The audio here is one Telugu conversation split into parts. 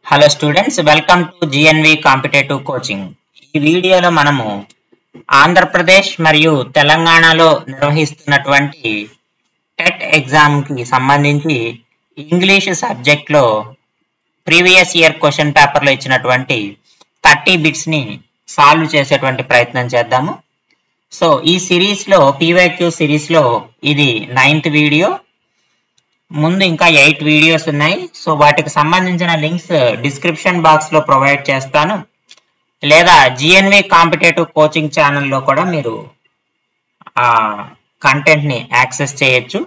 Hello students, welcome to GNV competitive coaching. ఈ వీడియోలో మనము ఆంధ్రప్రదేశ్ మరియు తెలంగాణలో నిర్వహిస్తున్నటువంటి టెట్ ఎగ్జామ్ కి సంబంధించి ఇంగ్లీష్ సబ్జెక్ట్ లో ప్రీవియస్ ఇయర్ క్వశ్చన్ పేపర్ లో ఇచ్చినటువంటి 30 బిట్స్ ని సాల్వ్ చేసేటువంటి ప్రయత్నం చేద్దాము. సో ఈ సిరీస్ లో PYQ సిరీస్ లో ఇది 9th వీడియో. ముందు ఇంకా 8 వీడియోస్ ఉన్నాయి. సో వాటికి సంబంధించిన లింక్స్ డిస్క్రిప్షన్ బాక్స్ లో ప్రొవైడ్ చేస్తాను, లేదా GNV కాంపిటేటివ్ కోచింగ్ ఛానల్లో కూడా మీరు ఆ కంటెంట్ ని యాక్సెస్ చేయొచ్చు.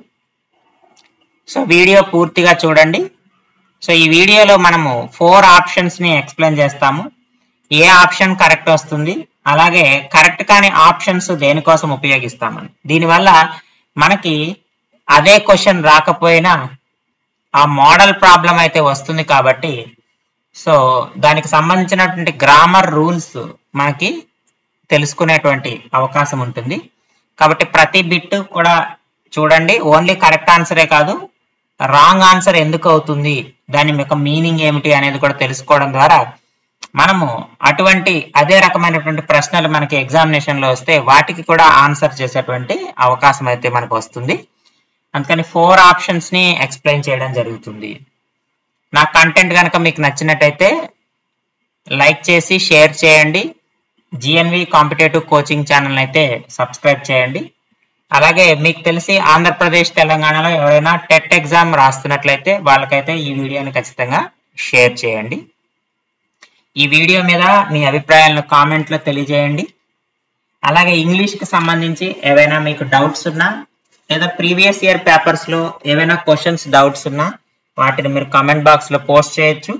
సో వీడియో పూర్తిగా చూడండి. సో ఈ వీడియోలో మనము 4 ఆప్షన్స్ ని ఎక్స్ప్లెయిన్ చేస్తాము. ఏ ఆప్షన్ కరెక్ట్ వస్తుంది, అలాగే కరెక్ట్ కాని ఆప్షన్స్ దేనికోసం ఉపయోగిస్తామని. దీనివల్ల మనకి అదే క్వశ్చన్ రాకపోయినా ఆ మోడల్ ప్రాబ్లం అయితే వస్తుంది కాబట్టి, సో దానికి సంబంధించినటువంటి గ్రామర్ రూల్స్ మనకి తెలుసుకునేటువంటి అవకాశం ఉంటుంది. కాబట్టి ప్రతి బిట్ కూడా చూడండి. ఓన్లీ కరెక్ట్ ఆన్సరే కాదు, రాంగ్ ఆన్సర్ ఎందుకు అవుతుంది, దాని యొక్క మీనింగ్ ఏమిటి అనేది కూడా తెలుసుకోవడం ద్వారా మనము అటువంటి అదే రకమైనటువంటి ప్రశ్నలు మనకి ఎగ్జామినేషన్ లో వస్తే వాటికి కూడా ఆన్సర్ చేసేటువంటి అవకాశం అయితే మనకు వస్తుంది. అందుకని 4 ఆప్షన్స్ ని ఎక్స్ప్లెయిన్ చేయడం జరుగుతుంది. నా కంటెంట్ కనుక మీకు నచ్చినట్టయితే లైక్ చేసి షేర్ చేయండి. GNV కాంపిటేటివ్ కోచింగ్ ఛానల్ అయితే సబ్స్క్రైబ్ చేయండి. అలాగే మీకు తెలిసి ఆంధ్రప్రదేశ్ తెలంగాణలో ఎవరైనా టెట్ ఎగ్జామ్ రాస్తున్నట్లయితే వాళ్ళకైతే ఈ వీడియోని ఖచ్చితంగా షేర్ చేయండి. ఈ వీడియో మీద మీ అభిప్రాయాలను కామెంట్ లో తెలియజేయండి. అలాగే ఇంగ్లీష్ కి సంబంధించి ఏవైనా మీకు డౌట్స్ ఉన్నా, లేదా ప్రీవియస్ ఇయర్ పేపర్స్ లో ఏవైనా క్వశ్చన్స్ డౌట్స్ ఉన్నా వాటిని మీరు కామెంట్ బాక్స్ లో పోస్ట్ చేయొచ్చు.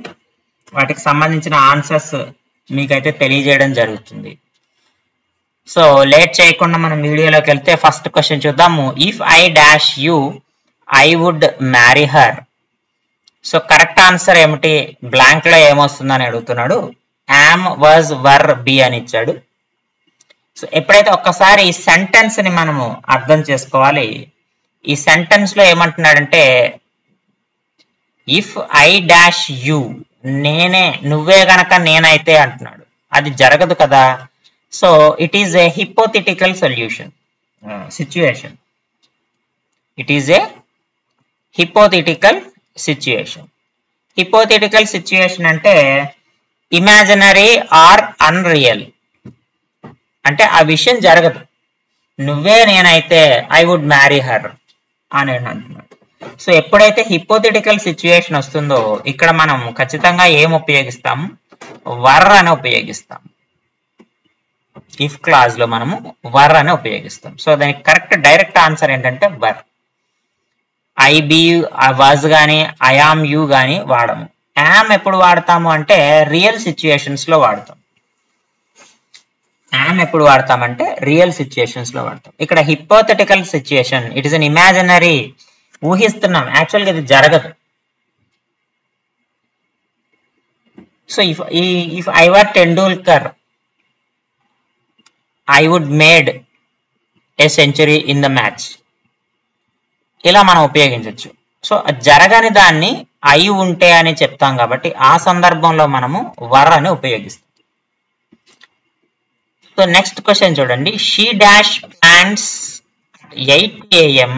వాటికి సంబంధించిన ఆన్సర్స్ మీకైతే తెలియజేయడం జరుగుతుంది. సో లేట్ చేయకుండా మనం వీడియోలోకి వెళ్తే ఫస్ట్ క్వశ్చన్ చూద్దాము. If I dash you I would marry her. So correct answer ఏమిటి, బ్లాంక్ లో ఏమొస్తుందని అడుగుతున్నాడు. యామ్, వాజ్, వర్, బి అని ఇచ్చాడు. సో ఎప్పుడైతే ఒక్కసారి ఈ సెంటెన్స్ ని మనము అర్థం చేసుకోవాలి. ఈ సెంటెన్స్ లో ఏమంటున్నాడంటే ఇఫ్ ఐ డాష్ యూ, నేనే, నువ్వే గనక నేనైతే అంటున్నాడు. అది జరగదు కదా. So it is a hypothetical solution situation. It is a hypothetical situation. Hypothetical situation అంటే ఇమాజినరీ ఆర్ అన్రియల్, అంటే ఆ విషయం జరగదు. నువ్వే నేనైతే ఐ వుడ్ మ్యారీ హర్ అని అంటున్నాడు. సో ఎప్పుడైతే హిపోథెటికల్ సిచ్యుయేషన్ వస్తుందో ఇక్కడ మనం ఖచ్చితంగా ఏం ఉపయోగిస్తాము, వర్ అని ఉపయోగిస్తాం. ఇఫ్ క్లాజ్ లో మనము వర్ అని ఉపయోగిస్తాం. సో దానికి కరెక్ట్ డైరెక్ట్ ఆన్సర్ ఏంటంటే వర్. ఐ బి, వాజ్ గాని, ఐ ఆమ్, యూ గాని వాడము. యామ్ ఎప్పుడు వాడతాము అంటే రియల్ సిచ్యుయేషన్స్ లో వాడతాం. యామ్ ఎప్పుడు వాడతామంటే రియల్ సిచ్యుయేషన్స్ లో వాడతాం. ఇక్కడ hypothetical situation, it is an imaginary, ఊహిస్తున్నాం, యాక్చువల్గా ఇది జరగదు. So if I were Tendulkar I would made a century in the match, ఇలా మనం ఉపయోగించవచ్చు. సో జరగని దాన్ని అయి ఉంటే అని చెప్తాం కాబట్టి ఆ సందర్భంలో మనము వర్ అని ఉపయోగిస్తాం. సో నెక్స్ట్ క్వశ్చన్ చూడండి. She dash plants 8 AM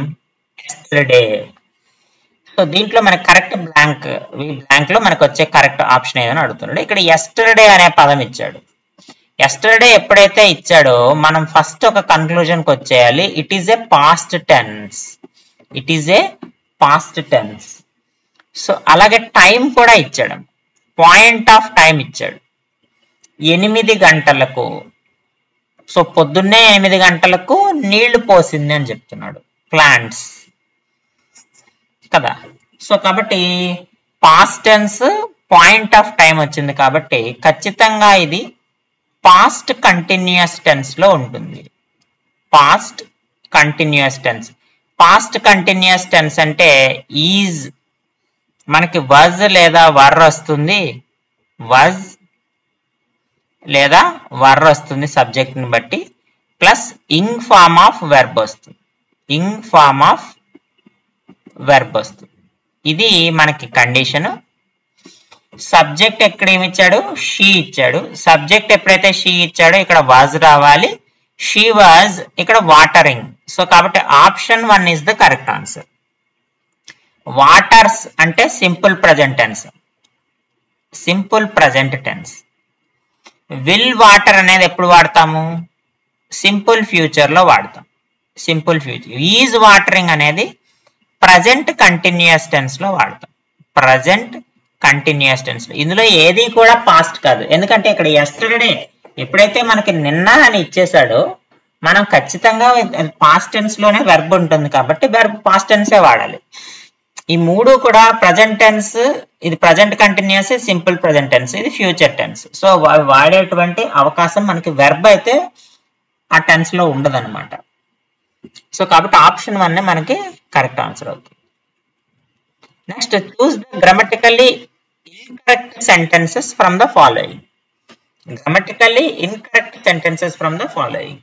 yesterday. So దీంట్లో మనకి కరెక్ట్ బ్లాంక్ లో మనకు వచ్చే కరెక్ట్ ఆప్షన్ ఏదని అడుగుతున్నాడు. ఇక్కడ ఎస్టర్డే అనే పదం ఇచ్చాడు. ఎస్టర్డే ఎప్పుడైతే ఇచ్చాడో మనం ఫస్ట్ ఒక కన్క్లూజన్ కి వచ్చేయాలి. It is a past tense. It is a past tense. So అలాగే టైం కూడా ఇచ్చాడు, పాయింట్ ఆఫ్ టైం ఇచ్చాడు. 8 గంటలకు, సో పొద్దున్నే 8 గంటలకు నీళ్లు పోసింది అని చెప్తున్నాడు, ప్లాంట్స్ కదా. సో కాబట్టి past tense, point of time వచ్చింది కాబట్టి ఖచ్చితంగా ఇది పాస్ట్ కంటిన్యూస్ టెన్స్ లో ఉంటుంది. Past continuous tense. Past continuous tense అంటే ఈజ్, మనకి వజ్ లేదా వర్ వస్తుంది, వజ్ లేదా వర్ వస్తుంది సబ్జెక్ట్ ని బట్టి, plus ing form of verb వస్తుంది. ఇంగ్ ఫార్మ్ ఆఫ్ వెర్బ్ వస్తుంది. ఇది మనకి కండిషన్. సబ్జెక్ట్ ఎక్కడ ఏమి ఇచ్చాడు, షీ ఇచ్చాడు. సబ్జెక్ట్ ఎప్పుడైతే షీ ఇచ్చాడో ఇక్కడ వాజ్ రావాలి. షీ వాజ్ ఇక్కడ వాటరింగ్. సో కాబట్టి option 1 is the correct answer. Waters అంటే simple present tense. Simple present tense. Will water అనేది ఎప్పుడు వాడతాము, సింపుల్ ఫ్యూచర్ లో వాడతాం. Simple future. ఈజ్ వాటరింగ్ అనేది ప్రజెంట్ కంటిన్యూస్ టెన్స్ లో వాడతాం. ప్రజెంట్ కంటిన్యూస్ టెన్స్ లో. ఇందులో ఏది కూడా పాస్ట్ కాదు. ఎందుకంటే ఇక్కడ యెస్టర్డే ఎప్పుడైతే మనకి నిన్న అని ఇచ్చేసాడో మనం ఖచ్చితంగా పాస్ట్ టెన్స్ లోనే వెర్బ్ ఉంటుంది కాబట్టి వెర్బ్ పాస్ట్ టెన్సే వాడాలి. ఈ మూడు కూడా ప్రజెంట్ టెన్స్, ఇది present continuous, simple present tense, ఇది ఫ్యూచర్ టెన్స్. సో వాడేటువంటి అవకాశం మనకి వెర్బ్ అయితే ఆ టెన్స్ లో ఉండదన్నమాట. సో కాబట్టి ఆప్షన్ 1 మనకి కరెక్ట్ ఆన్సర్ అవుతుంది. Next, choose the grammatically incorrect sentences from the following. Grammatically incorrect sentences from the following.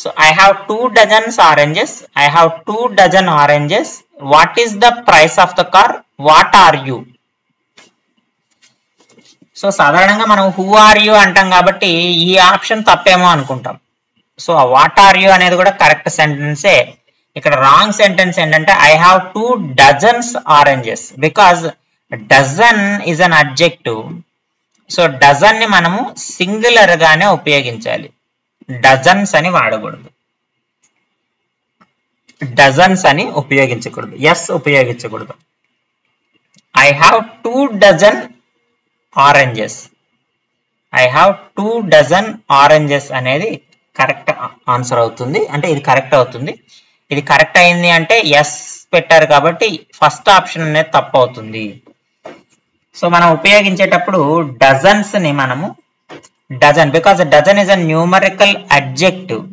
So I have 2 dozen oranges. I have 2 dozen oranges. What is the price of the car? What are you? So సాధారణంగా మనం హూ ఆర్ యూ అంటాం కాబట్టి ఈ ఆప్షన్ తప్పేమో అనుకుంటాం. సో వాట్ ఆర్ యూ అనేది కూడా కరెక్ట్ సెంటెన్సే. ఇక్కడ రాంగ్ సెంటెన్స్ ఏంటంటే I have 2 dozens oranges. Because dozen is an adjective. So dozen ని మనము సింగులర్ గానే ఉపయోగించాలి, డజన్స్ అని వాడకూడదు. డజన్స్ అని ఉపయోగించకూడదు, ఎస్ ఉపయోగించకూడదు. I have 2 dozen oranges. I have 2 dozen oranges అనేది కరెక్ట్ ఆన్సర్ అవుతుంది. అంటే ఇది కరెక్ట్ అవుతుంది. ఇది కరెక్ట్ అయింది అంటే ఎస్ పెట్టారు కాబట్టి ఫస్ట్ ఆప్షన్ అనేది తప్పు అవుతుంది. సో మనం ఉపయోగించేటప్పుడు డజన్స్ ని మనము dozen, because dozen is a numerical adjective.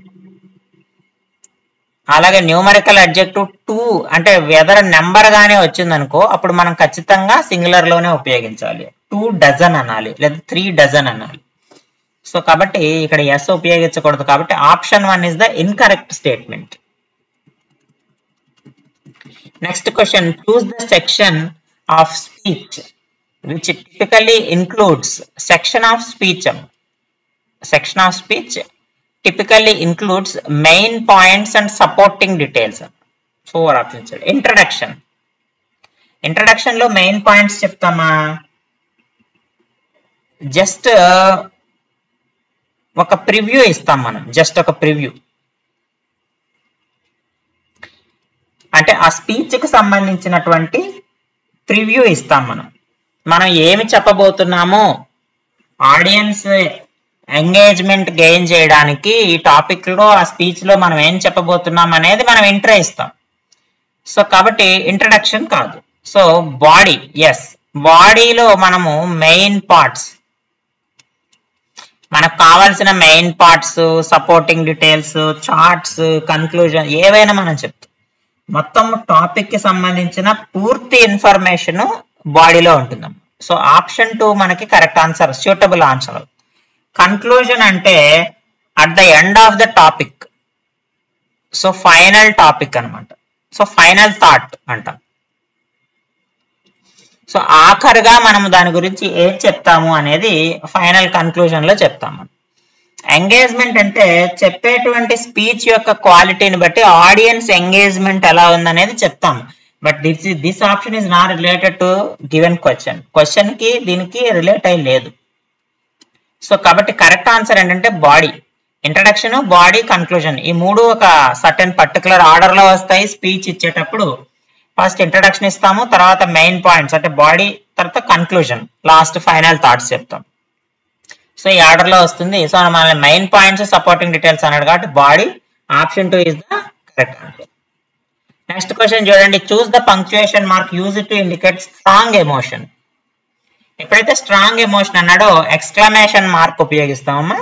అలాగే న్యూమరికల్ అడ్జెక్టివ్ 2 అంటే వెదర్ నెంబర్ గానే వచ్చింది అనుకో అప్పుడు మనం ఖచ్చితంగా సింగులర్ లోనే ఉపయోగించాలి. 2 డజన్ అనాలి లేదా 3 డజన్ అనాలి. సో కాబట్టి ఇక్కడ ఎస్ ఉపయోగించకూడదు కాబట్టి option 1 is the incorrect statement. Next question, choose the section of speech which typically includes section of speech. Section of speech typically includes main points and supporting details. So what happens? Introduction. Introduction lo main points చెప్తామా, జస్ట్ ఒక ప్రివ్యూ ఇస్తాం మనం. జస్ట్ ఒక ప్రివ్యూ అంటే ఆ స్పీచ్ కి సంబంధించినటువంటి ప్రివ్యూ ఇస్తాం మనం. మనం ఏమి చెప్పబోతున్నామో ఆడియన్స్ ఎంగేజ్మెంట్ గెయిన్ చేయడానికి ఈ టాపిక్ లో ఆ స్పీచ్ లో మనం ఏం చెప్పబోతున్నాం అనేది మనం ఇంట్రో ఇస్తాం. సో కాబట్టి ఇంట్రడక్షన్ కాదు. సో బాడీ, ఎస్ బాడీలో మనము మెయిన్ పార్ట్స్, మనకు కావాల్సిన main parts, supporting details, charts, conclusion ఏవైనా మనం చెప్తాం. మొత్తం టాపిక్ కి సంబంధించిన పూర్తి ఇన్ఫర్మేషన్ బాడీలో ఉంటుందమ్మా. సో ఆప్షన్ 2 మనకి correct answer, suitable answer. Conclusion అంటే at the end of the topic. So final topic అనమాట. సో ఫైనల్ థాట్ అంటాం. సో ఆఖరుగా మనం దాని గురించి ఏం చెప్తాము అనేది ఫైనల్ కన్క్లూజన్ లో చెప్తాము. ఎంగేజ్మెంట్ అంటే చెప్పేటువంటి స్పీచ్ యొక్క క్వాలిటీని బట్టి ఆడియన్స్ ఎంగేజ్మెంట్ ఎలా ఉందనేది చెప్తాము. But this option is not related to given question. Question కి దీనికి రిలేట్ అయ్యి లేదు. సో కాబట్టి కరెక్ట్ ఆన్సర్ ఏంటంటే బాడీ. ఇంట్రడక్షన్, బాడీ, కన్క్లూజన్ ఈ మూడు ఒక సర్టెన్ పర్టికులర్ ఆర్డర్ లో వస్తాయి. స్పీచ్ ఇచ్చేటప్పుడు ఫస్ట్ ఇంట్రడక్షన్ ఇస్తాము, తర్వాత మెయిన్ పాయింట్స్ అంటే బాడీ, తర్వాత కన్క్లూజన్, లాస్ట్ ఫైనల్ థాట్స్ చెప్తాం. సో ఈ ఆర్డర్ లో వస్తుంది. సో మన మెయిన్ పాయింట్స్, సపోర్టింగ్ డీటెయిల్స్ అన్నాడు కాబట్టి body, option 2 is the correct answer. Next question చూడండి, choose the punctuation mark use to indicate strong emotion. ఎప్పుడైతే స్ట్రాంగ్ ఎమోషన్ అన్నాడో ఎక్స్క్లమేషన్ మార్క్ ఉపయోగిస్తామమ్మా.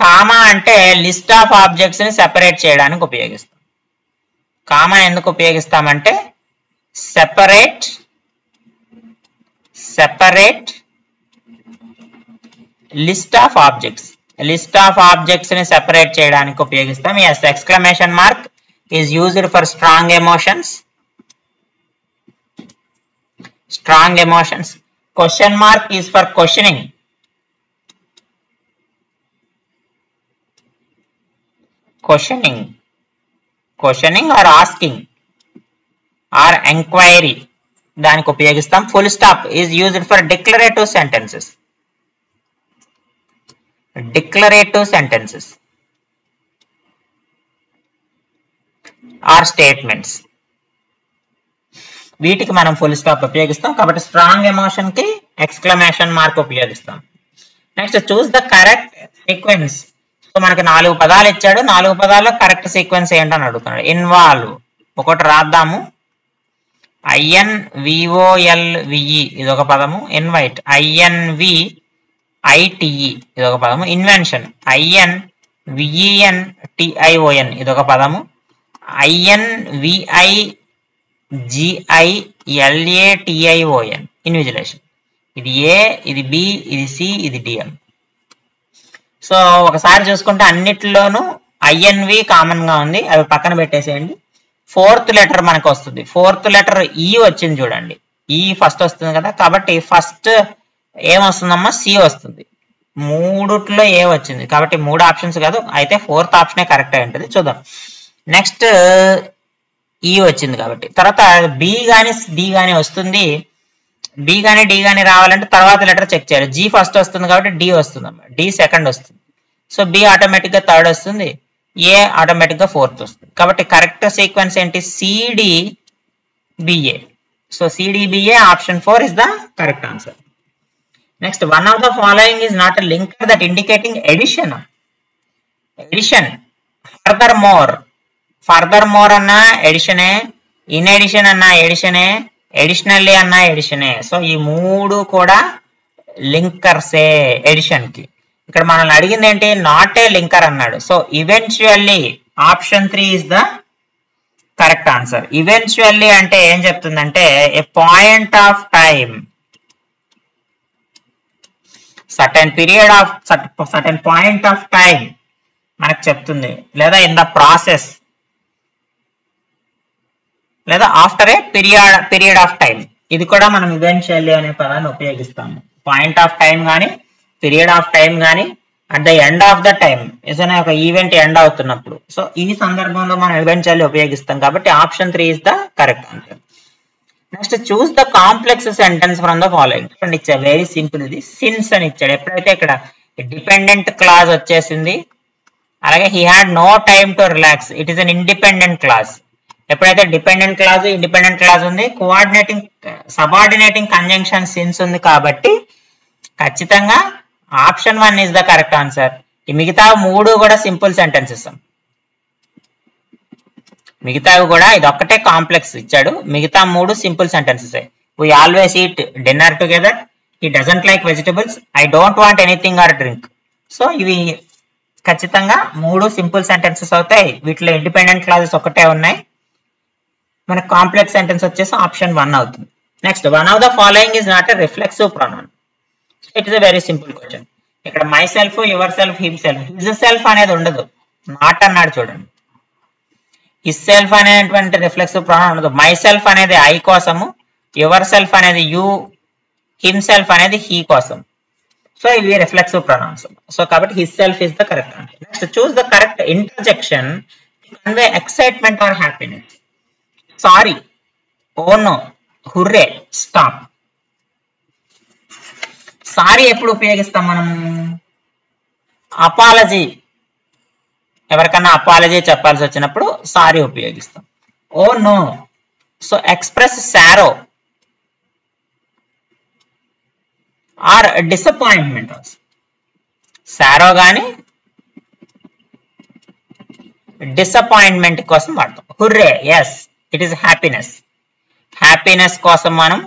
కామా అంటే లిస్ట్ ఆఫ్ ఆబ్జెక్ట్స్ ని సెపరేట్ చేయడానికి ఉపయోగిస్తాం. కామా ఎందుకు ఉపయోగిస్తామంటే సెపరేట్ లిస్ట్ ఆఫ్ ఆబ్జెక్ట్స్ ని సెపరేట్ చేయడానికి ఉపయోగిస్తాం. Yes, exclamation mark is used for strong emotions. Question mark is for questioning. Questioning or asking or enquiry. దానికి ఉపయోగిస్తాం. Full stop is used for declarative sentences. Declarative sentences or statements. వీటికి మనం ఫుల్ స్టాప్ ఉపయోగిస్తాం. కాబట్టి స్ట్రాంగ్ ఎమోషన్ కి ఎక్స్క్లమేషన్ మార్క్ ఉపయోగిస్తాం. Next choose the correct sequence. So మనకి 4 పదాలు ఇచ్చాడు. 4 పదాల్లో కరెక్ట్ సీక్వెన్స్ ఏంటని అడుగుతున్నాడు. ఇన్వాల్వ్ ఒకటి రాద్దాము. INVOLVE ఇది ఒక పదము. ఇన్వైట్ INVITE ఇది ఒక పదము. ఇన్వెన్షన్ INVENTION ఇది ఒక పదము. INVIGILATION invigilation. ఇది A, ఇది B, ఇది C, ఇది DM. సో ఒకసారి చూసుకుంటే అన్నిటిలోనూ INV కామన్ గా ఉంది. అవి పక్కన పెట్టేసేయండి. 4th లెటర్ మనకు వస్తుంది. 4th లెటర్ E వచ్చింది చూడండి. E ఫస్ట్ వస్తుంది కదా. కాబట్టి ఫస్ట్ ఏమొస్తుందమ్మా? C వస్తుంది. 3లో ఏ వచ్చింది కాబట్టి 3 ఆప్షన్స్ కాదు. అయితే 4th ఆప్షనే కరెక్ట్ అయి ఉంటుంది. చూద్దాం. నెక్స్ట్ E వచ్చింది కాబట్టి తర్వాత B గాని D గాని వస్తుంది. B గాని D గాని రావాలంటే తర్వాత లెటర్ చెక్ చేయాలి. G ఫస్ట్ వస్తుంది కాబట్టి D వస్తుందమ్మా. D సెకండ్ వస్తుంది. సో B ఆటోమేటిక్ గా థర్డ్ వస్తుంది. A ఆటోమేటిక్ గా 4th వస్తుంది. కాబట్టి కరెక్ట్ సీక్వెన్స్ ఏంటి? CDBA. So CDBA option 4 is the correct answer. Next one of the following is not a linker that indicating addition. Addition furthermore అన్నా ఎడిషనే, ఇన్ ఎడిషన్ అన్నా ఎడిషనే, ఎడిషనల్లీ అన్నా ఎడిషనే. సో ఈ 3 కూడా లింకర్సే ఎడిషన్ కి. ఇక్కడ మనల్ని అడిగింది ఏంటి? నాట్ ఏ లింకర్ అన్నాడు. So eventually option 3 is the correct answer. Eventually అంటే ఏం చెప్తుందంటే a point of time, certain point of time మనకు చెప్తుంది. లేదా ఇన్ ద ప్రాసెస్, లేదా after a period of time. ఇది కూడా మనం ఈవెన్చువల్లీ అనే పదాన్ని ఉపయోగిస్తాము. పాయింట్ ఆఫ్ టైం కానీ, పీరియడ్ ఆఫ్ టైం కానీ, at the end of the time, ఏదైనా ఒక ఈవెంట్ ఎండ్ అవుతున్నప్పుడు. సో ఈ సందర్భంలో మనం ఈవెన్చువల్లీ ఉపయోగిస్తాం కాబట్టి option 3 is the correct answer. Next choose the complex sentence from the following. ఇచ్చా వెరీ సింపుల్. ఇది సిన్స్ అని ఇచ్చాడు. ఎప్పుడైతే ఇక్కడ డిపెండెంట్ క్లాజ్ వచ్చేసింది, అలాగే he had no time to relax, it is an independent clause. ఎప్పుడైతే డిపెండెంట్ క్లాజ్, ఇండిపెండెంట్ క్లాజ్ ఉంది, సబార్డినేటింగ్ కంజంక్షన్ సిన్స్ ఉంది కాబట్టి ఖచ్చితంగా option 1 is the correct answer. ఈ మిగతా 3 కూడా సింపుల్ సెంటెన్సెస్. మిగతావి కూడా ఇది ఒక్కటే కాంప్లెక్స్ ఇచ్చాడు. మిగతా 3 simple sentences. We always eat dinner together, he doesn't like vegetables, I don't want anything or drink. So ఇవి ఖచ్చితంగా 3 సింపుల్ సెంటెన్సెస్ అవుతాయి. వీటిలో ఇండిపెండెంట్ క్లాజెస్ ఒకటే ఉన్నాయి. మన కాంప్లెక్స్ సెంటెన్స్ వచ్చేసి ఆప్షన్ 1 అవుతుంది. Next one of the following is not a reflexive pronoun. It is a very simple question. ఇక్కడ myself, yourself, himself. His self అనేది ఉండదు, నాట్ అన్నాడు చూడండి. హిజ్ సెల్ఫ్ అనేటువంటి రిఫ్లెక్సివ్ ప్రొనౌన్ ఉండదు. మై సెల్ఫ్ అనేది ఐ కోసము, యువర్ సెల్ఫ్ అనేది యూ, హిమ్ సెల్ఫ్ అనేది హీ కోసం. సో ఇవి రిఫ్లెక్సివ్ ప్రొనౌన్స్. సో కాబట్టి his self is the correct answer. Next choose the correct interjection to convey excitement or happiness. Sorry, oh no, hurray, stop. Sorry ఎప్పుడు ఉపయోగిస్తాం మనం? అపాలజీ, ఎవరికన్నా అపాలజీ చెప్పాల్సి వచ్చినప్పుడు సారీ ఉపయోగిస్తాం. Oh no, so express sorrow or disappointment. Sorrow గాని డిసప్పాయింట్మెంట్ కోసం వాడతాం. Hurray, yes, it is happiness. Happiness కోసం మనం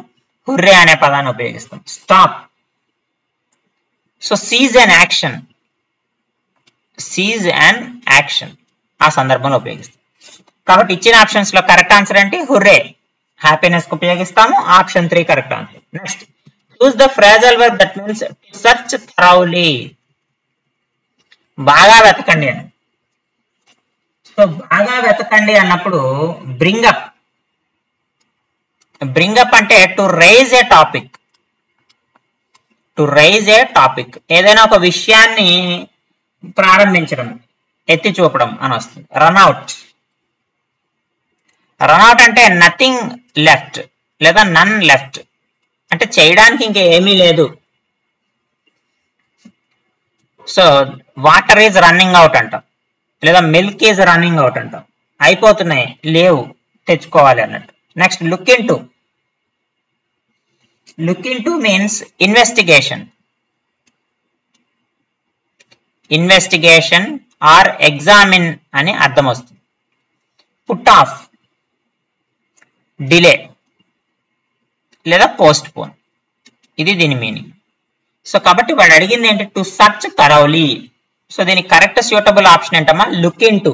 హుర్రే అనే పదాన్ని ఉపయోగిస్తాం. Stop, so cease an action, cease and action ఆ సందర్భంలో ఉపయోగిస్తాం. కాబట్టి ఇచ్చిన ఆప్షన్స్ లో కరెక్ట్ ఆన్సర్ ఏంటి? హుర్రే. హ్యాపీనెస్ కు ఉపయోగిస్తాము. Option 3 correct answer. Next choose the phrasal verb that means to search thoroughly. బాగా వెతకండి అని. సో బాగా వెతకండి అన్నప్పుడు బ్రింగ్ అప్. బ్రింగ్ అప్ అంటే to raise a topic. To raise a topic, ఏదైనా ఒక విషయాన్ని ప్రారంభించడం, ఎత్తి చూపడం అని వస్తుంది. రన్అట్, రన్అట్ అంటే నథింగ్ లెఫ్ట్ లేదా నన్ లెఫ్ట్, అంటే చేయడానికి ఇంకా ఏమీ లేదు. So water is running out అంటాం, లేదా మిల్క్ ఈజ్ రన్నింగ్ అవుట్ అంటాం, అయిపోతున్నాయి లేవు తెచ్చుకోవాలి అన్నట్టు. Next look into, look into means investigation, investigation or examine అని అర్థం వస్తుంది. పుట్ ఆఫ్, డిలే లేదా పోస్ట్ పోన్, ఇది దీని మీనింగ్. సో కాబట్టి వాడు అడిగింది ఏంటి, టు సర్చ్ థరోలీ. సో దీనికి కరెక్ట్ సూటబుల్ ఆప్షన్ ఏంటమ్మా, లుక్ ఇన్ టు.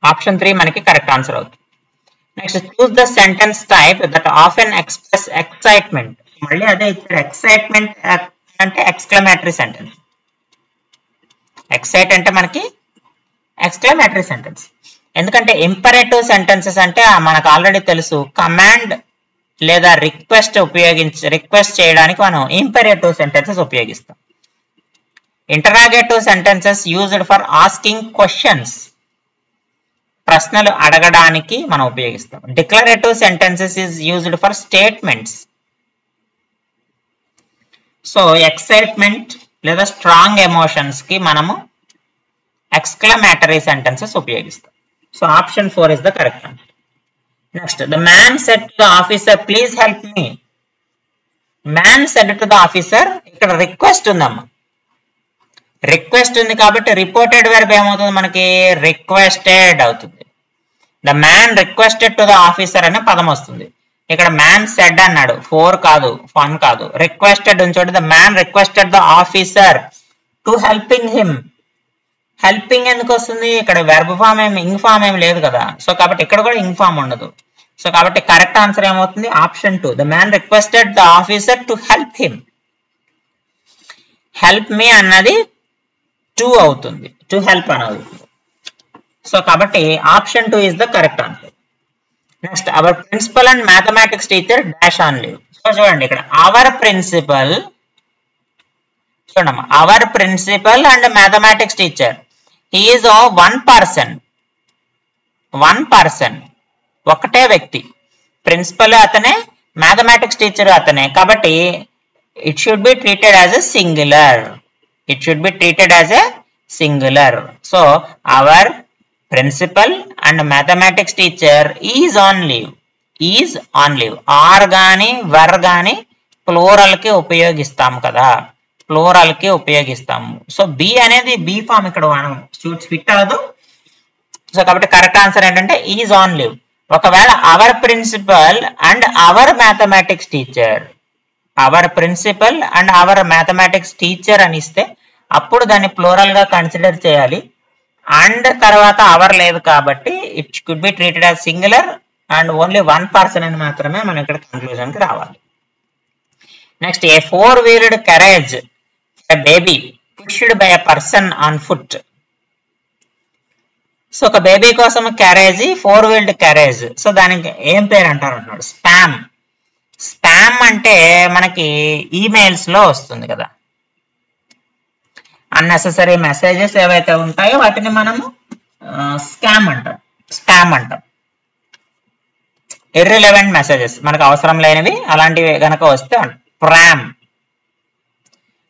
ఆప్షన్ 3 మనకి కరెక్ట్ ఆన్సర్ అవుతుంది. Next choose the sentence type that often express excitement. మళ్ళీ అదే ఇక్కడ ఎక్సైట్మెంట్ అంటే ఎక్స్క్లమేటరీ సెంటెన్స్, ఎక్సైట్ అంటే మనకి ఎక్స్క్లమేటరీ సెంటెన్స్. ఎందుకంటే ఇంపరేటివ్ సెంటెన్సెస్ అంటే మనకు ఆల్రెడీ తెలుసు, కమాండ్ లేదా రిక్వెస్ట్ చేయడానికి మనం ఇంపరేటివ్ సెంటెన్సెస్ ఉపయోగిస్తాం. Interrogative sentences used for asking questions, ప్రశ్నలు అడగడానికి మనం ఉపయోగిస్తాం. Declarative sentences is used for statements. So excitement లేదా స్ట్రాంగ్ ఎమోషన్స్ కి మనము ఎక్స్క్లమేటరీ సెంటెన్సెస్ ఉపయోగిస్తాం. So option 4 is the correct answer. Next the man said to the officer please help me. Man said to the officer, ఇక్కడ రిక్వెస్ట్ ఉందమ్మా, రిక్వెస్ట్ ఉంది కాబట్టి రిపోర్టెడ్ వెర్బ్ ఏమవుతుంది మనకి, రిక్వెస్టెడ్ అవుతుంది. The man requested to the officer అనే పదం వస్తుంది. ఇక్కడ మ్యాన్ సెడ్ అన్నాడు, 4 కాదు 1 కాదు, రిక్వెస్టెడ్ ఉంచోటి the man requested the officer to helping him. Helping ఎందుకు వస్తుంది, ఇక్కడ వెర్బ్ ఫామ్ ఏమి ఇంగ్ ఫామ్ ఏమి లేదు కదా, సో కాబట్టి ఇక్కడ కూడా ఇంగ్ ఫామ్ ఉండదు. సో కాబట్టి కరెక్ట్ ఆన్సర్ ఏమవుతుంది, option 2, the man requested the officer to help him. Help me అన్నది టు అవుతుంది, టు హెల్ప్ అని అవుతుంది. సో కాబట్టి option 2 is the correct answer. Next our principal and mathematics teacher dash on leave. So చూడండి ఇక్కడ అవర్ ప్రిన్సిపల్, చూడమ్మా, our principal and mathematics teacher, he is one person, ఒకటే వ్యక్తి. ప్రిన్సిపల్ అతనే, మ్యాథమెటిక్స్ టీచర్ అతనే, కాబట్టి it should be treated as a singular. It should be treated as a singular. So our principal and mathematics teacher is on leave. Is on leave. Are gaani were gaani plural ki ఉపయోగిస్తాం కదా, plural ki ఉపయోగిస్తాము. సో బి అనేది బి ఫామ్ ఇక్కడ మనం ఫిట్ అవ్వదు. సో కాబట్టి కరెక్ట్ ఆన్సర్ ఏంటంటే ఈజ్ ఆన్ లీవ్. ఒకవేళ our principal and our mathematics teacher, our principal and our mathematics teacher అని ఇస్తే అప్పుడు దాన్ని ప్లూరల్ గా కన్సిడర్ చేయాలి. అండ్ తర్వాత అవర్ లేదు కాబట్టి it could be treated as singular and only 1 person అని మాత్రమే మనం ఇక్కడ కన్క్లూజన్ కి రావాలి. Next A 4-wheeled carriage a baby pushed by a person on foot. So ఒక బేబీ కోసం క్యారేజ్ 4-wheeled carriage. సో దానికి ఏం పేరు అంటారు అంటున్నాడు, స్పామ్. స్పామ్ అంటే మనకి ఈమెయిల్స్ లో వస్తుంది కదా, అన్నెసెసరీ మెసేజెస్ ఏవైతే ఉంటాయో వాటిని మనము స్పామ్ అంటాం. ఇర్రిలెవెంట్ మెసేజెస్, మనకు అవసరం లేనివి అలాంటివి గనక వస్తే pram.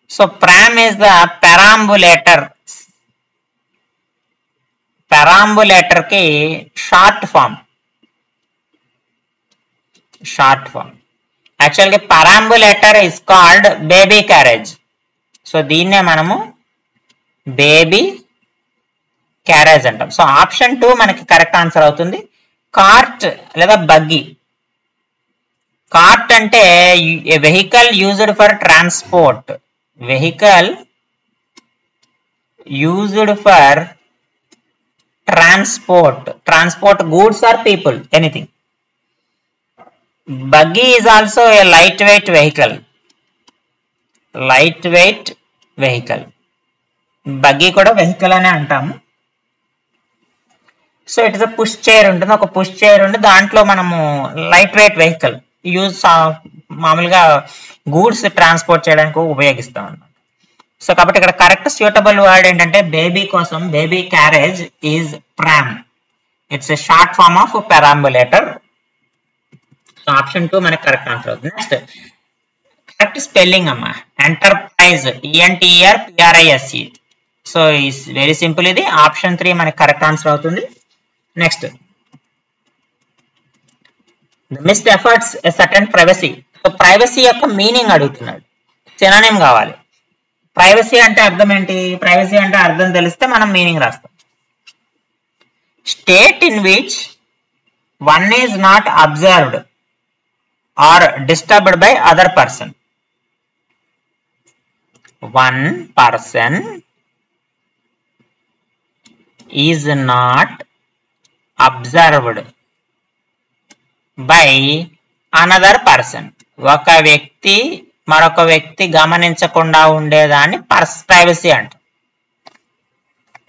So pram is the perambulator. Perambulator కి షార్ట్ ఫామ్. యాక్చువల్గా perambulator is called baby carriage. So దీన్నే మనము బేబీ క్యారేజ్ అంటాం. సో ఆప్షన్ 2 మనకి కరెక్ట్ ఆన్సర్ అవుతుంది. కార్ట్ లేదా బగ్గీ. కార్ట్ అంటే vehicle used for transport. Vehicle used for transport goods or people, anything. Buggy is also a light weight vehicle. Buggy కూడా వెహికల్ అనే అంటాము. So it is push chair ఉంటుంది, ఒక పుష్ చైర్ ఉండి దాంట్లో మనము లైట్ వెయిట్ వెహికల్ యూజ్ మామూలుగా గూడ్స్ ట్రాన్స్పోర్ట్ చేయడానికి ఉపయోగిస్తాం అన్నమాట. సో కాబట్టి ఇక్కడ కరెక్ట్ సూటబుల్ వర్డ్ ఏంటంటే బేబీ కోసం baby carriage is pram. It's a short form of perambulator. So option 2 మనకి కరెక్ట్ ఆన్సర్ అవుతుంది. నెక్స్ట్ కరెక్ట్ స్పెల్లింగ్ అమ్మా, enterprise ENTERPRISE. So is very simple, ఇది ఆప్షన్ 3 మనకి కరెక్ట్ ఆన్సర్ అవుతుంది. Next the missed efforts a certain privacy. So privacy యొక్క మీనింగ్ అడుగుతున్నాడు, సినానిమ్ కావాలి. ప్రైవసీ అంటే అర్థం ఏంటి? ప్రైవసీ అంటే అర్థం తెలిస్తే మనం మీనింగ్ రాస్తాం. State in which one is not observed are disturbed by other person. One person is not observed by another person. ఒక వ్యక్తి మరొక వ్యక్తి గమనించకుండా ఉండేదాన్ని ప్రైవసీ అంట.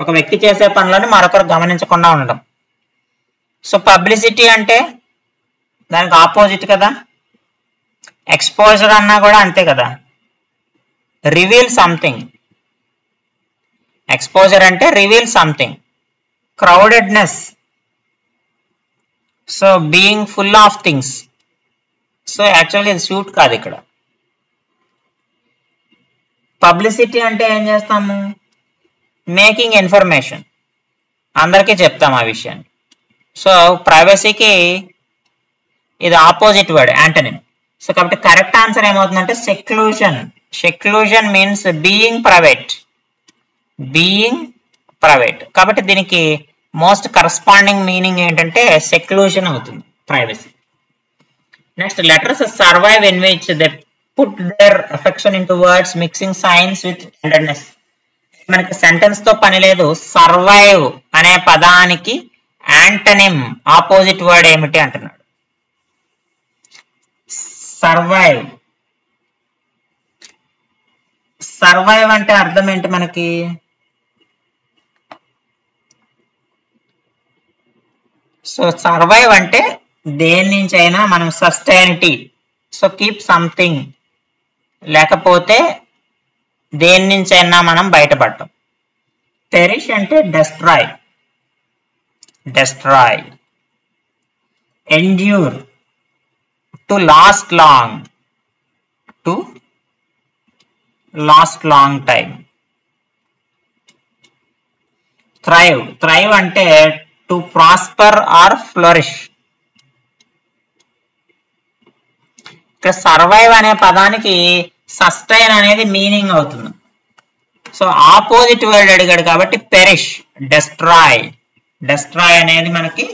ఒక వ్యక్తి చేసే పనులను మరొకరు గమనించకుండా ఉండడం. సో పబ్లిసిటీ అంటే దానికి ఆపోజిట్ కదా. ఎక్స్పోజర్ అన్నా కూడా అంతే కదా, రివీల్ సంథింగ్. ఎక్స్పోజర్ అంటే reveal something. Crowdedness, so being full of things. So actually ఇది సూట్ కాదు ఇక్కడ. పబ్లిసిటీ అంటే ఏం చేస్తాము? మేకింగ్ ఇన్ఫర్మేషన్, అందరికీ చెప్తాం ఆ విషయాన్ని. సో ప్రైవసీకి ఇది ఆపోజిట్ వర్డ్, యాంటనిమ్. సో కాబట్టి కరెక్ట్ ఆన్సర్ ఏమవుతుందంటే seclusion. Seclusion means being private, being private. కాబట్టి దీనికి మోస్ట్ కరస్పాండింగ్ మీనింగ్ ఏంటంటే సెక్లూజన్ అవుతుంది, privacy. Next letters survive in which they put their affection into words mixing science with tenderness. మనకి సెంటెన్స్ తో పని లేదు. సర్వైవ్ అనే పదానికి యాంటనిమ్ ఆపోజిట్ వర్డ్ ఏమిటి అంటున్నాడు. సర్వైవ్. సర్వైవ్ అంటే అర్థం ఏంటి మనకి? సో సర్వైవ్ అంటే దేని నుంచి అయినా మనం సస్టైనిటీ, సో కీప్ సంథింగ్, లేకపోతే దేని నుంచి అయినా మనం బయటపడటం. పెరిష్ అంటే destroy, destroy. Endure, to last long, to last long time. Thrive, thrive అంటే టు ప్రాస్పర్ ఆర్ ఫ్లోరిష్. ఇక్కడ సర్వైవ్ అనే పదానికి సస్టైన్ అనేది మీనింగ్ అవుతుంది. సో ఆపోజిట్ వర్డ్ అడిగాడు కాబట్టి పెరిష్, డెస్ట్రాయ్. డెస్ట్రాయ్ అనేది మనకి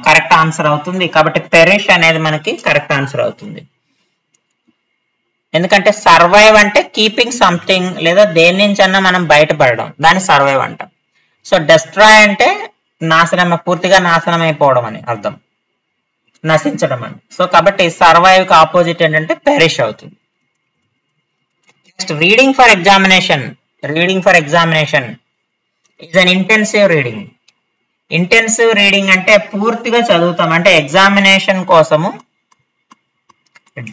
కరెక్ట్ ఆన్సర్ అవుతుంది. కాబట్టి పెరిష్ అనేది మనకి కరెక్ట్ ఆన్సర్ అవుతుంది. ఎందుకంటే సర్వైవ్ అంటే కీపింగ్ సంథింగ్, లేదా దేని నుంచి అన్నా మనం బయటపడడం, దాన్ని సర్వైవ్ అంటాం. సో డెస్ట్రాయ్ అంటే నాశనం, పూర్తిగా నాశనం అయిపోవడం అని అర్థం, నశించడం అని. సో కాబట్టి సర్వైవ్ కి ఆపోజిట్ ఏంటంటే పెరిష్ అవుతుంది. Next reading for examination. Reading for examination is an intensive reading. Intensive reading అంటే పూర్తిగా చదువుతాం, అంటే ఎగ్జామినేషన్ కోసము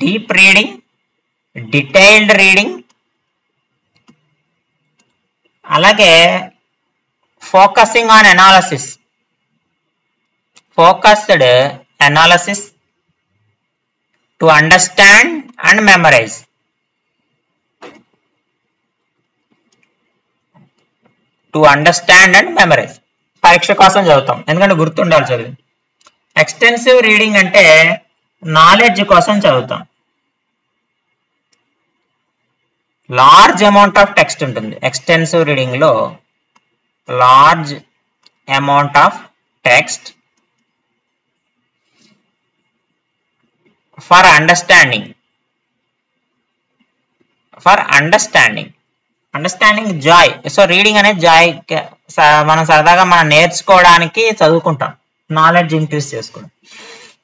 డీప్ రీడింగ్, డీటెయిల్డ్ రీడింగ్, అలాగే focusing on analysis, focused analysis, to understand and memorise. To understand and memorise పరీక్ష కోసం చదువుతాం, ఎందుకంటే గుర్తుండాలి చదివి. ఎక్స్టెన్సివ్ రీడింగ్ అంటే నాలెడ్జ్ కోసం చదువుతాం. లార్జ్ అమౌంట్ ఆఫ్ టెక్స్ట్ ఉంటుంది ఎక్స్టెన్సివ్ రీడింగ్ లో. Large amount of text for understanding. For understanding, understanding Joy. So reading అనేది జాయ్, మనం సరదాగా మనం నేర్చుకోవడానికి చదువుకుంటాం, నాలెడ్జ్ ఇంక్రీజ్ చేసుకోవడం.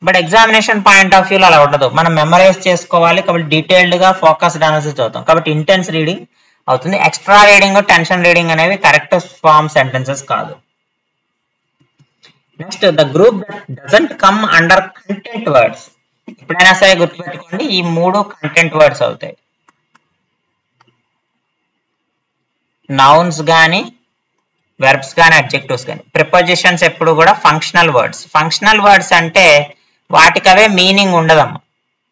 బట్ ఎగ్జామినేషన్ పాయింట్ ఆఫ్ వ్యూలో అలా ఉండదు, మనం మెమరైజ్ చేసుకోవాలి. కాబట్టి డీటెయిల్డ్ గా ఫోకస్డ్ అనాలిసిస్ చదువుతాం, కాబట్టి ఇంటెన్స్ రీడింగ్ అవుతుంది. ఎక్స్ట్రా రీడింగ్, టెన్షన్ రీడింగ్ అనేవి కరెక్ట్ ఫార్మ్ సెంటెన్సెస్ కాదు. Next the group doesn't come under content words. ఎప్పుడైనా సరే గుర్తుపెట్టుకోండి, ఈ 3 కంటెంట్ వర్డ్స్ అవుతాయి. నౌన్స్ కానీ, వెర్బ్స్ కానీ, అడ్జెక్టివ్స్ కానీ. ప్రిపోజిషన్స్ ఎప్పుడు కూడా ఫంక్షనల్ వర్డ్స్. ఫంక్షనల్ వర్డ్స్ అంటే వాటికి అవే మీనింగ్ ఉండదమ్మా.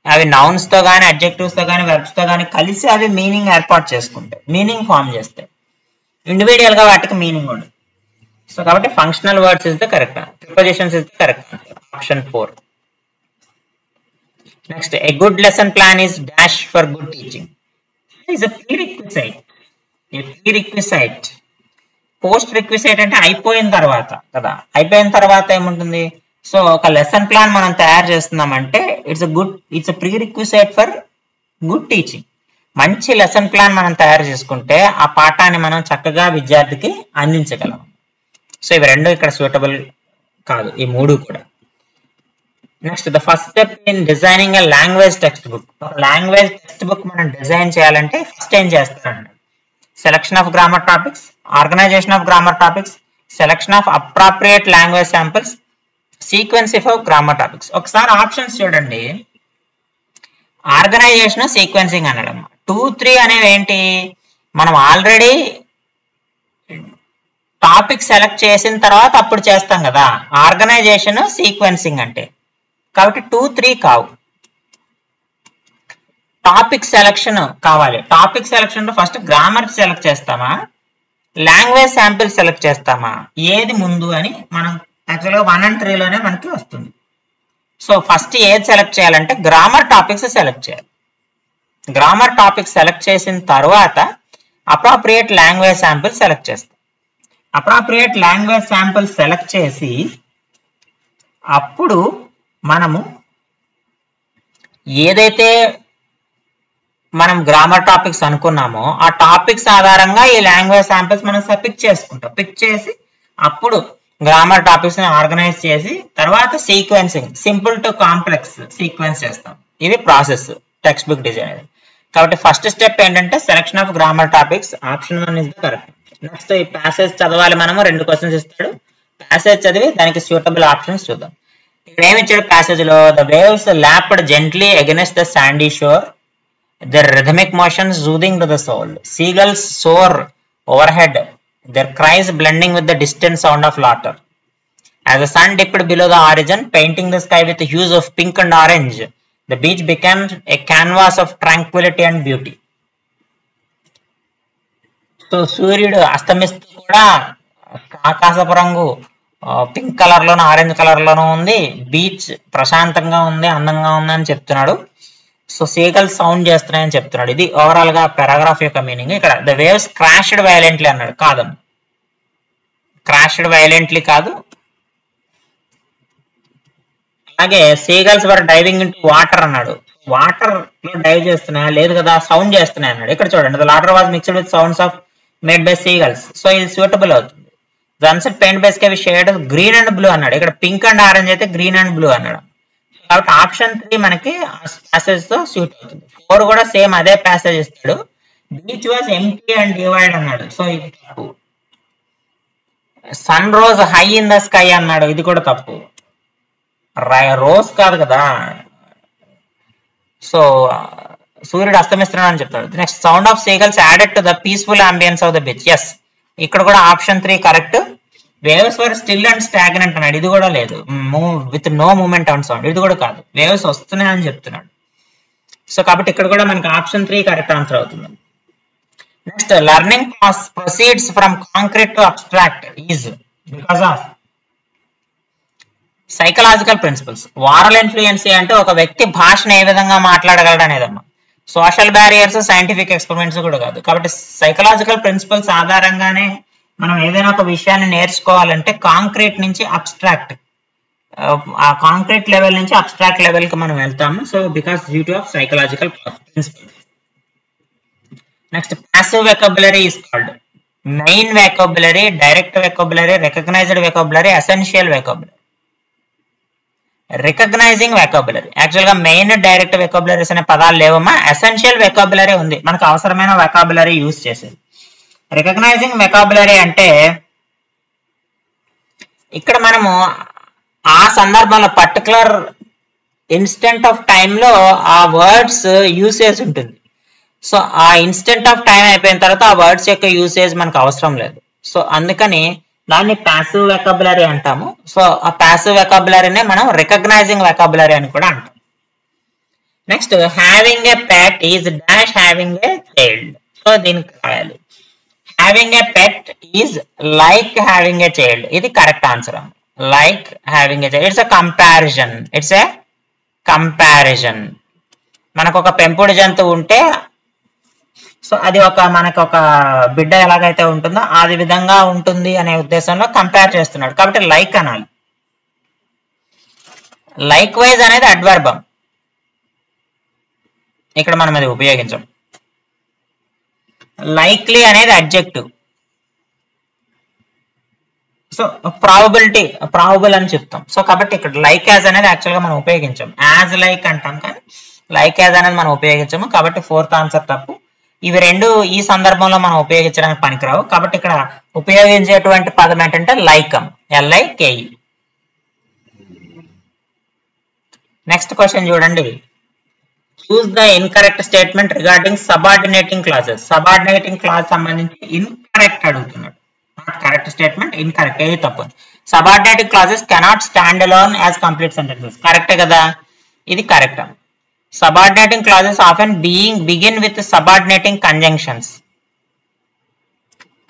అవి నౌన్స్ తో కానీ, అడ్జెక్టివ్స్ తో కానీ, వెర్బ్స్ తో కానీ కలిసి అవి మీనింగ్ ఏర్పాటు చేసుకుంటాయి, మీనింగ్ ఫామ్ చేస్తాయి. ఇండివిజువల్ గా వాటికి మీనింగ్ ఉండదు. సో కాబట్టి functional words is the correct, prepositions is the correct. Option 4. Next, a good lesson plan is dash for good teaching. Is a prerequisite. A prerequisite. Post requisite అంటే అయిపోయిన తర్వాత కదా. అయిపోయిన తర్వాత ఏముంటుంది? సో ఒక లెసన్ ప్లాన్ మనం తయారు చేస్తున్నామంటే it's prerequisite for good teaching. మంచి లెసన్ ప్లాన్ మనం తయారు చేసుకుంటే ఆ పాఠాన్ని మనం చక్కగా విద్యార్థికి అందించగలం. సో ఇవి రెండు ఇక్కడ సూటబుల్ కాదు, ఈ 3 కూడా. Next, the first step in designing a language textbook. ఒక లాంగ్వేజ్ టెక్స్ట్ బుక్ మనం డిజైన్ చేయాలంటే ఫస్ట్ ఏం చేస్తారంటే selection of grammar topics, organisation of grammar topics, selection of appropriate language samples, sequencing of grammar topics. ఒకసారి ఆప్షన్స్ చూడండి. ఆర్గనైజేషన్, సీక్వెన్సింగ్ అనడం. 2, 3 అనేవి ఏంటి? మనం ఆల్రెడీ టాపిక్ సెలెక్ట్ చేసిన తర్వాత అప్పుడు చేస్తాం కదా. ఆర్గనైజేషన్, సీక్వెన్సింగ్ అంటే. కాబట్టి 2, 3 కావు. టాపిక్ సెలక్షన్ కావాలి. టాపిక్ సెలక్షన్ లో ఫస్ట్ గ్రామర్ సెలెక్ట్ చేస్తామా, లాంగ్వేజ్ శాంపిల్ సెలెక్ట్ చేస్తామా, ఏది ముందు అని మనం యాక్చువల్గా 1 and 3 లోనే మనకి వస్తుంది. సో ఫస్ట్ ఏది సెలెక్ట్ చేయాలంటే గ్రామర్ టాపిక్స్ సెలెక్ట్ చేయాలి. గ్రామర్ టాపిక్ సెలెక్ట్ చేసిన తర్వాత అప్రాప్రియేట్ లాంగ్వేజ్ శాంపిల్ సెలెక్ట్ చేస్తాం. అప్రాప్రియేట్ లాంగ్వేజ్ శాంపిల్ సెలెక్ట్ చేసి అప్పుడు మనము ఏదైతే మనం గ్రామర్ టాపిక్స్ అనుకున్నామో ఆ టాపిక్స్ ఆధారంగా ఈ లాంగ్వేజ్ శాంపిల్స్ మనం పిక్ చేసుకుంటాం. పిక్ చేసి అప్పుడు గ్రామర్ టాపిక్స్ ని ఆర్గనైజ్ చేసి తర్వాత sequencing, simple to complex sequence చేస్తాం. ఇది ప్రాసెస్ టెక్స్ట్ బుక్ డిజైన్. కాబట్టి ఫస్ట్ స్టెప్ ఏంటంటే selection of grammar topics. Option 1 is the correct. Next, ఈ ప్యాసేజ్ చదవాలి. మనము 2 క్వశ్చన్స్ ఇస్తాడు. ప్యాసేజ్ చదివి దానికి సూటబుల్ ఆప్షన్స్ చూద్దాం. ఇక్కడ ఏమి ఇచ్చాడు ప్యాసేజ్ లో? The waves lapped gently against the sandy shore, their rhythmic motions soothing to the soul. Seagulls soar overhead, their cries blending with the distant sound of laughter. As the sun dipped below the horizon, painting the sky with hues of pink and orange, the beach became a canvas of tranquility and beauty. So సూర్యుడు అస్తమిస్తూ కూడా ఆకాశపు రంగు పింక్ కలర్ లోను, ఆరెంజ్ కలర్ లోను ఉంది. బీచ్ ప్రశాంతంగా ఉంది, అందంగా ఉంది అని చెప్తున్నాడు. సో సీగల్ సౌండ్ చేస్తున్నాయని చెప్తున్నాడు. ఇది ఓవరాల్ గా పారాగ్రాఫ్ యొక్క మీనింగ్. ఇక్కడ ద వేవ్స్ క్రాష్డ్ వైలెంట్లీ అన్నాడు. కాదమ్మా, క్రాష్డ్ వైలెంట్లీ కాదు. అలాగే seagulls were diving in to water అన్నాడు. వాటర్ లో డైవ్ చేస్తున్నాయా? లేదు కదా, సౌండ్ చేస్తున్నాయి అన్నాడు. ఇక్కడ చూడండి, the water was mixed with sounds of made by seagulls. So ఇది సూటబుల్ అవుతుంది. Sunset paint by sky shade green and blue అన్నాడు. ఇక్కడ పింక్ అండ్ ఆరెంజ్ అయితే గ్రీన్ అండ్ బ్లూ అన్నాడు. కాబట్టి ఆప్షన్ 3 మనకి ప్యాసేజ్ తో సూట్ అవుతుంది. 4 కూడా సేమ్ అదే ప్యాసేజ్ ఇస్తాడు. Beach was empty and divide అన్నాడు. సో ఇది తప్పు. Sun rose high in the sky అన్నాడు. ఇది కూడా తప్పు. రోజ్ కాదు కదా. సో సూర్యుడు అస్తమిస్తున్నాడు అని చెప్తాడు. Next, sound of seagulls added to the peaceful ambiance of the beach. Yes, ఇక్కడ కూడా option 3 correct. Waves were still and stagnant అన్నాడు. ఇది కూడా లేదు. With no movement on sound. ఇది కూడా కాదు. వేవ్స్ వస్తున్నాయని చెప్తున్నాడు. సో కాబట్టి ఇక్కడ కూడా మనకి ఆప్షన్ 3 కరెక్ట్ ఆన్సర్ అవుతుంది. Next, learning proceeds from concrete to abstract is because of psychological principles. Oral fluency అంటే ఒక వ్యక్తి భాషను ఏ విధంగా మాట్లాడగలడు అనేదమ్మా. సోషల్ బ్యారియర్స్, సైంటిఫిక్ ఎక్స్పెరిమెంట్స్ కూడా కాదు. కాబట్టి సైకలాజికల్ ప్రిన్సిపల్స్ ఆధారంగానే మనం ఏదైనా ఒక విషయాన్ని నేర్చుకోవాలంటే కాంక్రీట్ నుంచి అబ్స్ట్రాక్ట్, ఆ కాంక్రీట్ లెవెల్ నుంచి అబ్స్ట్రాక్ట్ లెవెల్ కి మనం వెళ్తాము. So because due of psychological principles. Next, passive vocabulary is called main vocabulary, direct vocabulary, recognised vocabulary, essential vocabulary. Recognising vocabulary. Actual గా మెయిన్, డైరెక్ట్ వెకాబులరీస్ అనే పదాలు లేవమ్మా. ఎసెన్షియల్ వెకాబులరీ ఉంది, మనకు అవసరమైన వెకాబులరీ యూజ్ చేసేది. రికగ్నైజింగ్ వెకాబులరీ అంటే ఇక్కడ మనము ఆ సందర్భంలో పర్టికులర్ ఇన్స్టెంట్ ఆఫ్ టైంలో ఆ వర్డ్స్ యూసేజ్ ఉంటుంది. సో ఆ ఇన్స్టెంట్ ఆఫ్ టైం అయిపోయిన తర్వాత ఆ వర్డ్స్ యొక్క యూసేజ్ మనకు అవసరం లేదు. సో అందుకని దాన్ని ప్యాసివ్ వెకాబులరీ అంటాము. సో ఆ ప్యాసివ్ వెకాబులరీనే మనం రికగ్నైజింగ్ వెకాబులరీ అని కూడా అంటాం. Next having a pet is dash having a child. So దీనికి రాయాలి having a pet is like having a child. ఇది correct answer. Like having a child it's a comparison. It's a comparison. మనకు ఒక పెంపుడు జంతువు ఉంటే సో అది మనకు ఒక బిడ్డ ఎలాగైతే ఉంటుందో అది విధంగా ఉంటుంది అనే ఉద్దేశంలో కంపేర్ చేస్తున్నాడు కాబట్టి లైక్ అనాలి. లైక్ వైజ్ అనేది అడ్వర్బం, ఇక్కడ మనం అది ఉపయోగించాం. లైక్లీ అనేది అడ్జెక్టివ్. సో ప్రాబబుల్ అని చెప్తాం. సో కాబట్టి ఇక్కడ లైక్ యాజ్ అనేది యాక్చువల్ గా మనం ఉపయోగించాం. యాజ్ లైక్ అంటాం కానీ లైక్ యాజ్ అనేది మనం ఉపయోగించాము కాబట్టి ఫోర్త్ ఆన్సర్ తప్పు. ఇవి రెండు ఈ సందర్భంలో మనం ఉపయోగించడానికి పనికిరావు కాబట్టి ఇక్కడ ఉపయోగించేటువంటి పదం ఏంటంటే లైకమ్, LIKE. నెక్స్ట్ క్వశ్చన్ చూడండి. Choose the incorrect statement regarding subordinating classes. Subordinating class సంబంధించి ఇన్కరెక్ట్ అడుగుతున్నాడు. నాట్ కరెక్ట్ స్టేట్మెంట్, ఇన్కరెక్ట్, ఏది తప్పు. Subordinating classes cannot stand alone as complete sentences. కరెక్టే కదా, ఇది correct. Subordinating clauses often begin with subordinating conjunctions.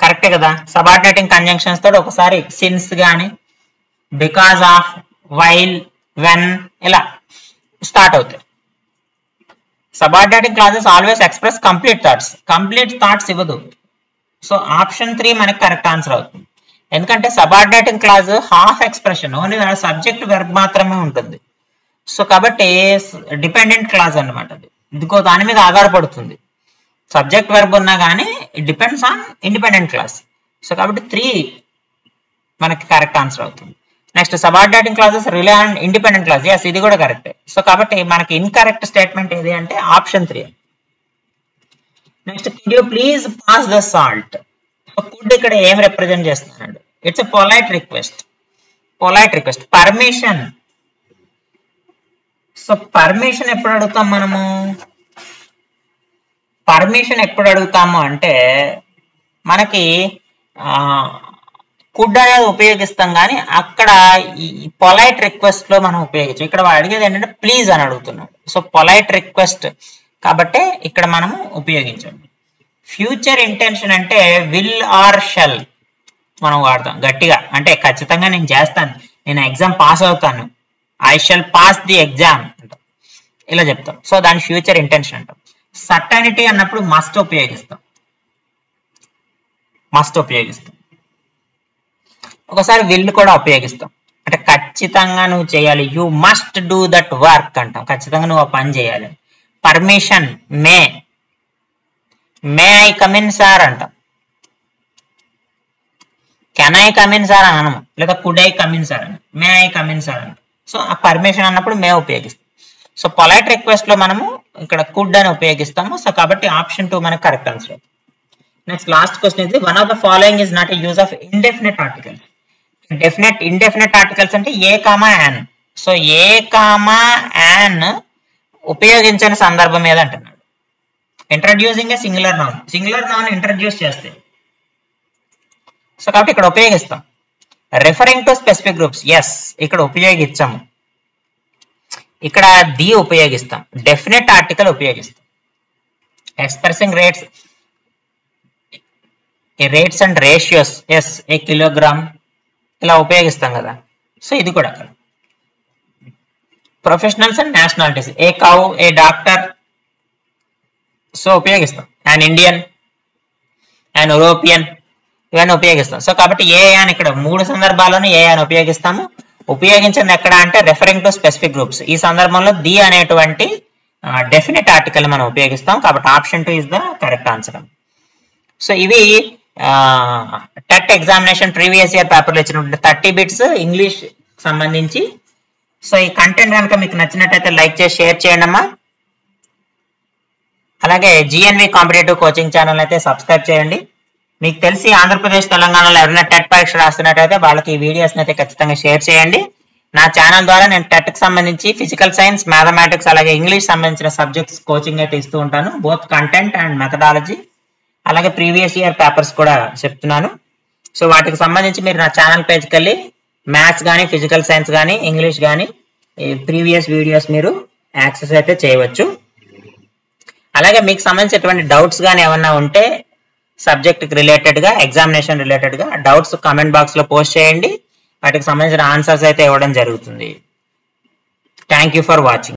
కరెక్టే కదా. సబార్డినేటింగ్ కంజంక్షన్స్ తోటి ఒకసారి సిన్స్ గాని బికాస్ ఆఫ్, వైల్, వెన్ ఇలా స్టార్ట్ అవుతాయి. Subordinating clauses always express complete thoughts ఇవ్వదు. సో ఆప్షన్ 3 మనకి కరెక్ట్ ఆన్సర్ అవుతుంది. ఎందుకంటే subordinating clause half expression, only subject verb మాత్రమే ఉంటుంది. సో కాబట్టి డిపెండెంట్ క్లాజ్ అన్నమాట. అది ఇంకో దాని మీద ఆధారపడుతుంది. సబ్జెక్ట్ వెర్బ్ ఉన్నా కానీ it depends on independent clause. So కాబట్టి 3 మనకి కరెక్ట్ ఆన్సర్ అవుతుంది. Next subordinating clauses rely on independent clause. Yes, ఇది కూడా కరెక్టే. సో కాబట్టి మనకి ఇన్కరెక్ట్ స్టేట్మెంట్ ఏది అంటే option 3. Next could you please pass the salt. Could ఇక్కడ ఏం రిప్రజెంట్ చేస్తున్నాడు? It's a polite request. Permission. So permission ఎప్పుడు అడుగుతాం మనము? పర్మిషన్ ఎప్పుడు అడుగుతాము అంటే మనకి కుడ్ అనేది ఉపయోగిస్తాం కానీ అక్కడ ఈ పొలైట్ రిక్వెస్ట్ లో మనం ఉపయోగించాం. ఇక్కడ అడిగేది ఏంటంటే ప్లీజ్ అని అడుగుతున్నాడు. సో పొలైట్ రిక్వెస్ట్ కాబట్టి ఇక్కడ మనము ఉపయోగించాం. ఫ్యూచర్ ఇంటెన్షన్ అంటే విల్ ఆర్ షల్ మనం వాడతాం గట్టిగా. అంటే ఖచ్చితంగా నేను చేస్తాను, నేను ఎగ్జామ్ పాస్ అవుతాను, I shall pass the exam అంటాం, ఇలా చెప్తాం. సో దాని ఫ్యూచర్ ఇంటెన్షన్ అంటాం. సర్టనిటీ అన్నప్పుడు మస్ట్ ఉపయోగిస్తాం. ఒకసారి విల్ కూడా ఉపయోగిస్తాం. అంటే ఖచ్చితంగా నువ్వు చేయాలి, you must do that work అంటాం. ఖచ్చితంగా నువ్వు ఆ పని చేయాలి. Permission may I come in sir అంటాం. కెన్ ఐ కమిన్ సార్ అని అనము, లేదా కుడ్ ఐ కమిన్ సార్ అని, మే ఐ కమిన్ సార్ అంటాం. సో ఆ పర్మిషన్ అన్నప్పుడు మే ఉపయోగిస్తాం. సో పొలైట్ రిక్వెస్ట్ లో మనము ఇక్కడ కుడ్ అని ఉపయోగిస్తాము. సో కాబట్టి ఆప్షన్ 2 మనకు correct answer. Next last question ఇది. One of the following is not a use of indefinite articles. Indefinite articles అంటే a comma an. So a comma an ఉపయోగించని సందర్భం ఏది అంటున్నాడు. Introducing a singular noun introduce చేస్తే సో కాబట్టి ఇక్కడ ఉపయోగిస్తాం. Referring to specific groups, yes ఇక్కడ ఉపయోగించాము. ఇక్కడ ది ఉపయోగిస్తాం. డెఫినెట్ ఆర్టికల్ ఉపయోగిస్తాం. Expressing rates and ratios, yes a kilogram ఇలా ఉపయోగిస్తాం కదా. సో ఇది కూడా professionals and nationalities, A cow, A doctor, so ఉపయోగిస్తాం. అండ్ ఇండియన్, అండ్ యూరోపియన్, ఇవన్నీ ఉపయోగిస్తాం. సో కాబట్టి ఏ అని ఇక్కడ 3 సందర్భాల్లోనూ ఏ అని ఉపయోగిస్తాము. ఉపయోగించింది ఎక్కడ అంటే రెఫరింగ్ టు స్పెసిఫిక్ గ్రూప్స్. ఈ సందర్భంలో ది అనేటువంటి డెఫినెట్ ఆర్టికల్ మనం ఉపయోగిస్తాం. కాబట్టి option 2 is the correct answer. So ఇవి టెట్ ఎగ్జామినేషన్ ప్రీవియస్ ఇయర్ పేపర్లో ఇచ్చినటువంటి 30 బిట్స్ ఇంగ్లీష్ సంబంధించి. సో ఈ కంటెంట్ కనుక మీకు నచ్చినట్టయితే లైక్ చేసి షేర్ చేయండి అమ్మా. అలాగే GNV కాంపిటేటివ్ కోచింగ్ ఛానల్ అయితే సబ్స్క్రైబ్ చేయండి. మీకు తెలిసి ఆంధ్రప్రదేశ్ తెలంగాణలో ఎవరైనా టెట్ పరీక్ష రాస్తున్నట్టయితే వాళ్ళకి ఈ వీడియోస్ని అయితే ఖచ్చితంగా షేర్ చేయండి. నా ఛానల్ ద్వారా నేను టెట్కి సంబంధించి ఫిజికల్ సైన్స్, మ్యాథమెటిక్స్ అలాగే ఇంగ్లీష్ సంబంధించిన సబ్జెక్ట్స్ కోచింగ్ అయితే ఇస్తూ ఉంటాను. బోత్ కంటెంట్ అండ్ మెథడాలజీ, అలాగే ప్రీవియస్ ఇయర్ పేపర్స్ కూడా చెప్తున్నాను. సో వాటికి సంబంధించి మీరు నా ఛానల్ పేజ్కి వెళ్ళి మ్యాథ్స్ కానీ, ఫిజికల్ సైన్స్ కానీ, ఇంగ్లీష్ కానీ ప్రీవియస్ వీడియోస్ మీరు యాక్సెస్ అయితే చేయవచ్చు. అలాగే మీకు సంబంధించినటువంటి డౌట్స్ కానీ ఏమన్నా ఉంటే సబ్జెక్ట్కి రిలేటెడ్గా, ఎగ్జామినేషన్ రిలేటెడ్గా డౌట్స్ కామెంట్ బాక్స్లో పోస్ట్ చేయండి. వాటికి సంబంధించిన ఆన్సర్స్ అయితే ఇవ్వడం జరుగుతుంది. Thank you for watching.